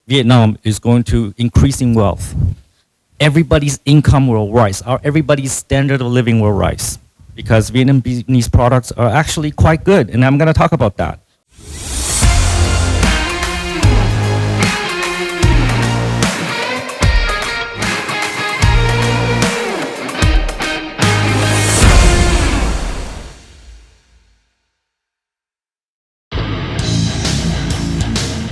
Vietnam is going to increase in wealth. Everybody's income will rise. Everybody's standard of living will rise because Vietnamese products are actually quite good, and I'm going to talk about that.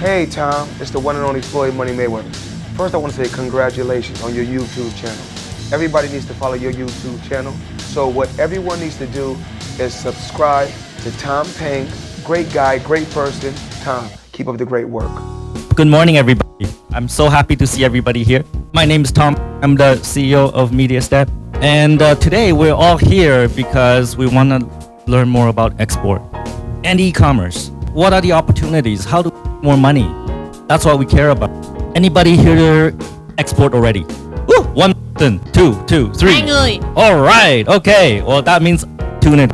Hey Tom, it's the one and only Floyd Money Mayweather. First I want to say congratulations on your YouTube channel. Everybody needs to follow your YouTube channel. So what everyone needs to do is subscribe to Tom Pang. Great guy, great person. Tom, keep up the great work. Good morning, everybody. I'm so happy to see everybody here. My name is Tom. I'm the CEO of MediaStep. And today we're all here because we want to learn more about export and e-commerce. What are the opportunities? How to more money? That's what we care about. Anybody here export already? Woo! 1, 2, 3. Hai người. All right. Okay. Well, that means tune in.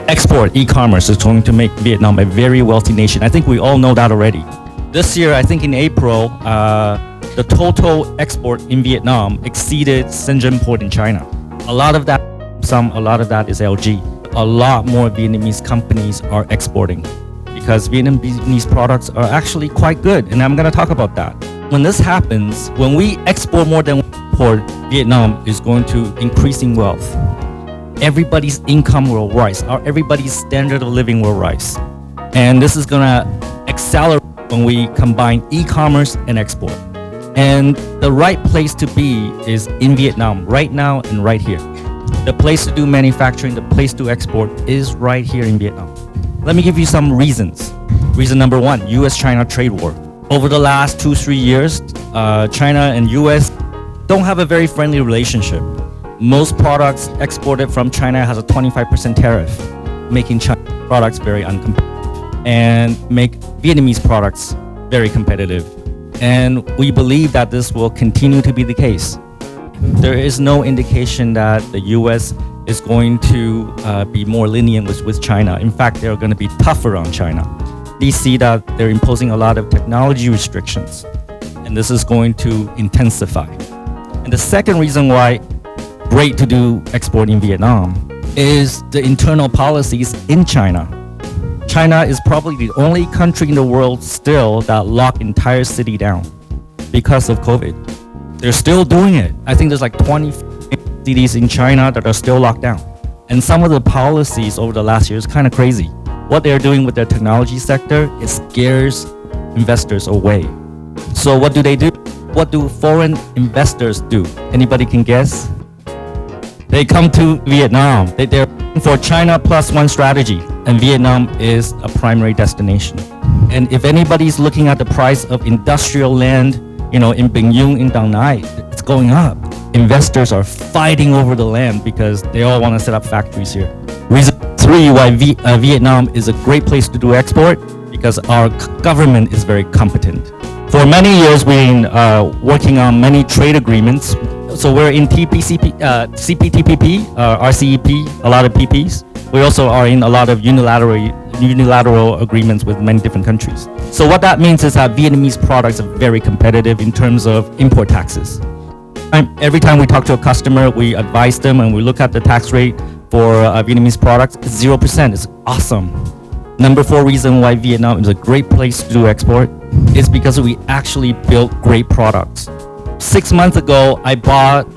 Export e-commerce is going to make Vietnam a very wealthy nation. I think we all know that already. This year, I think in April, the total export in Vietnam exceeded Shenzhen port in China. A lot of that is LG. A lot more Vietnamese companies are exporting because Vietnamese products are actually quite good, and I'm going to talk about that. When this happens, when we export more than we import, Vietnam is going to increase in wealth. Everybody's income will rise. Everybody's standard of living will rise. And this is going to accelerate when we combine e-commerce and export. And the right place to be is in Vietnam, right now and right here. The place to do manufacturing, the place to export is right here in Vietnam. Let me give you some reasons. Reason number 1, US-China trade war. Over the last 2-3 years, China and US don't have a very friendly relationship. Most products exported from China has a 25% tariff, making Chinese products very uncompetitive and make Vietnamese products very competitive. And we believe that this will continue to be the case. There is no indication that the US is going to be more lenient with China. In fact, they're going to be tougher on China. They see that they're imposing a lot of technology restrictions, and this is going to intensify. And the second reason why great to do export in Vietnam is the internal policies in China. China is probably the only country in the world still that locked entire city down because of COVID. They're still doing it. I think there's like 20 cities in China that are still locked down. And some of the policies over the last year is kind of crazy. What they're doing with their technology sector, it scares investors away. So what do they do? What do foreign investors do? Anybody can guess? They come to Vietnam. They're for China plus one strategy, and Vietnam is a primary destination. And if anybody's looking at the price of industrial land, in Bình Dương, in Dang Nai, it's going up. Investors are fighting over the land because they all want to set up factories here. Reason 3 why Vietnam is a great place to do export, because our government is very competent. For many years, we've been working on many trade agreements. So we're in CPTPP, RCEP, a lot of PPs. We also are in a lot of unilateral agreements with many different countries. So what that means is that Vietnamese products are very competitive in terms of import taxes. Every time we talk to a customer, we advise them and we look at the tax rate for Vietnamese products. It's 0%. It's awesome. Number 4 reason why Vietnam is a great place to do export is because we actually build great products. 6 months ago, I bought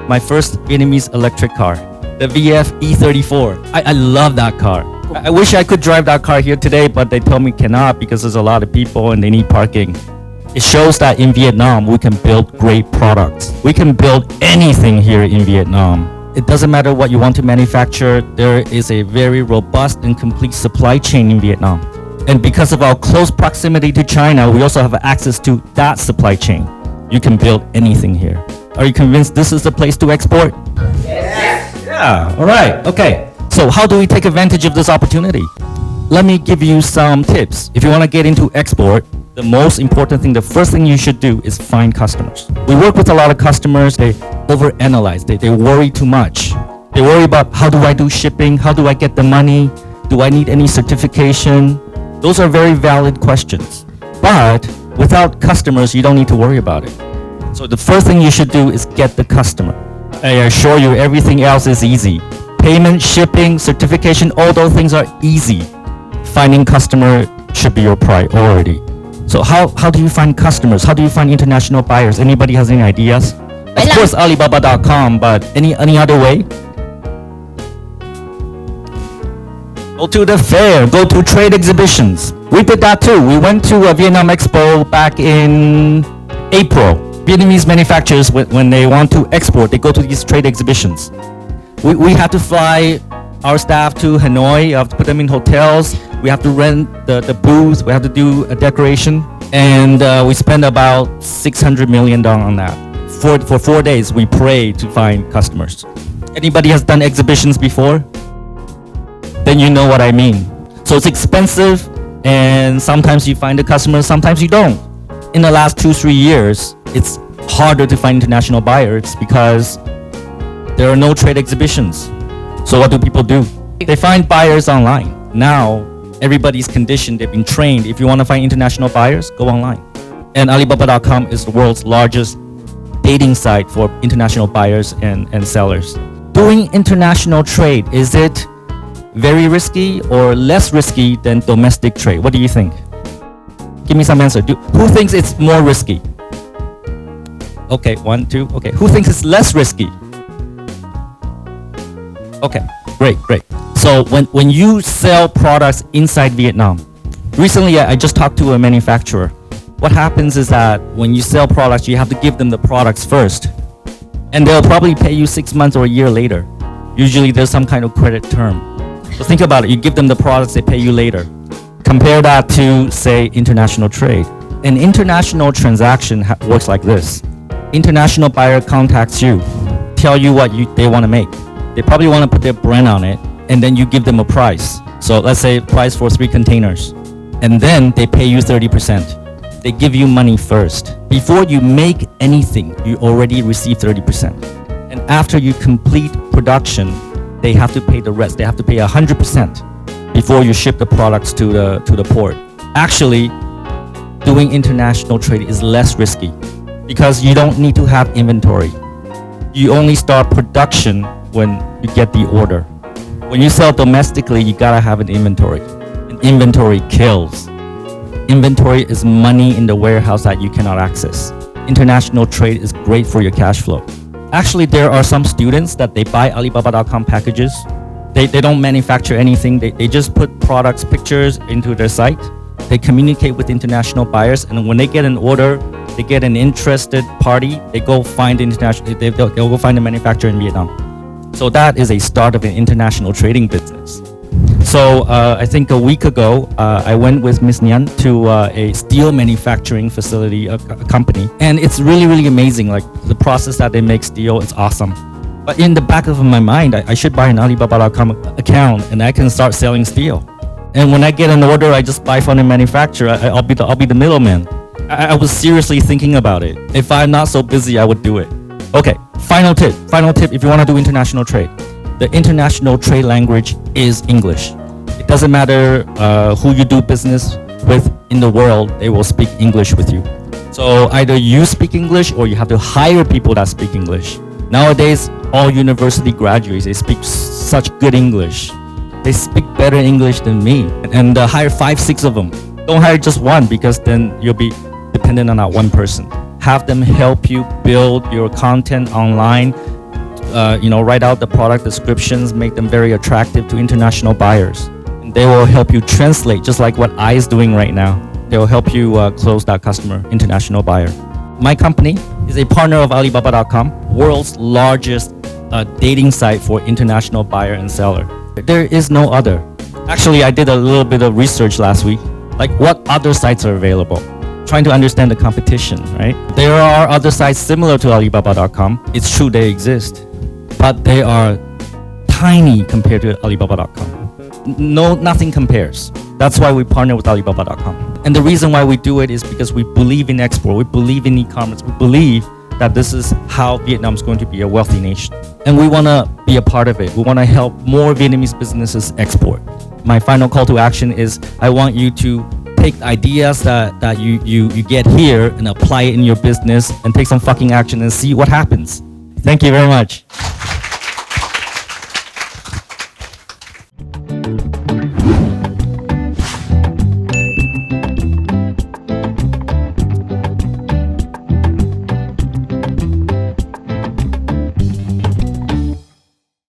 my first Vietnamese electric car, the VF E34. I love that car. I wish I could drive that car here today, but they told me cannot because there's a lot of people and they need parking. It shows that in Vietnam, we can build great products. We can build anything here in Vietnam. It doesn't matter what you want to manufacture. There is a very robust and complete supply chain in Vietnam. And because of our close proximity to China, we also have access to that supply chain. You can build anything here. Are you convinced this is the place to export? Yes. Yeah, all right, okay. So how do we take advantage of this opportunity? Let me give you some tips. If you want to get into export, the most important thing, the first thing you should do is find customers. We work with a lot of customers, they overanalyze, they worry too much. They worry about how do I do shipping, how do I get the money, do I need any certification? Those are very valid questions. But with without customers, you don't need to worry about it. So the first thing you should do is get the customer. I assure you, everything else is easy. Payment, shipping, certification, all those things are easy. Finding customer should be your priority. So how do you find customers? How do you find international buyers? Anybody has any ideas? Of course, Alibaba.com, but any other way? Go to the fair, go to trade exhibitions. We did that too. We went to a Vietnam Expo back in April. Vietnamese manufacturers, when they want to export, they go to these trade exhibitions. We had to fly our staff to Hanoi, have to put them in hotels. We have to rent the booth, we have to do a decoration. And we spent about $600 million on that. For 4 days, we prayed to find customers. Anybody has done exhibitions before? Then you know what I mean. So it's expensive, and sometimes you find the customers, sometimes you don't. In the last 2-3 years, it's harder to find international buyers because there are no trade exhibitions. So what do people do? They find buyers online. Now, everybody's conditioned, they've been trained. If you want to find international buyers, go online. And Alibaba.com is the world's largest dating site for international buyers and sellers. Doing international trade, is it very risky or less risky than domestic trade? What do you think? Give me some answer. Who thinks it's more risky? Okay, 1, 2, okay. Who thinks it's less risky? Okay, great. So when you sell products inside Vietnam, recently I just talked to a manufacturer. What happens is that when you sell products, you have to give them the products first. And they'll probably pay you 6 months or a year later. Usually there's some kind of credit term. So think about it, you give them the products, they pay you later. Compare that to, say, international trade. An international transaction works like this. International buyer contacts you, tell you what they want to make. They probably want to put their brand on it, and then you give them a price. So let's say price for 3 containers. And then they pay you 30%. They give you money first. Before you make anything, you already receive 30%. And after you complete production, they have to pay the rest. They have to pay 100% before you ship the products to the port. Actually, doing international trade is less risky because you don't need to have inventory. You only start production when you get the order. When you sell domestically, you gotta have an inventory. And inventory kills. Inventory is money in the warehouse that you cannot access. International trade is great for your cash flow. Actually, there are some students that they buy Alibaba.com packages. They don't manufacture anything. They just put products, pictures into their site. They communicate with international buyers, and when they get an order, they get an interested party. They go find they'll go find a manufacturer in Vietnam. So that is a start of an international trading business. So I think a week ago, I went with Miss Nhan to a steel manufacturing facility, a company. And it's really amazing. Like the process that they make steel is awesome. But in the back of my mind, I should buy an Alibaba.com account and I can start selling steel. And when I get an order, I just buy from the manufacturer. I'll be the middleman. I was seriously thinking about it. If I'm not so busy, I would do it. Okay, final tip if you want to do international trade. The international trade language is English. It doesn't matter who you do business with in the world, they will speak English with you. So either you speak English or you have to hire people that speak English. Nowadays, all university graduates, they speak such good English. They speak better English than me. And hire 5, 6 of them. Don't hire just one because then you'll be dependent on that one person. Have them help you build your content online. Write out the product descriptions, make them very attractive to international buyers. And they will help you translate, just like what I is doing right now. They will help you close that customer, international buyer. My company is a partner of Alibaba.com, world's largest dating site for international buyer and seller. There is no other. Actually, I did a little bit of research last week, like what other sites are available. Trying to understand the competition, right? There are other sites similar to Alibaba.com. It's true they exist, but they are tiny compared to Alibaba.com. No, nothing compares. That's why we partner with Alibaba.com. And the reason why we do it is because we believe in export. We believe in e-commerce. We believe that this is how Vietnam is going to be a wealthy nation. And we want to be a part of it. We want to help more Vietnamese businesses export. My final call to action is I want you to take ideas that you get here and apply it in your business and take some fucking action and see what happens. Thank you very much.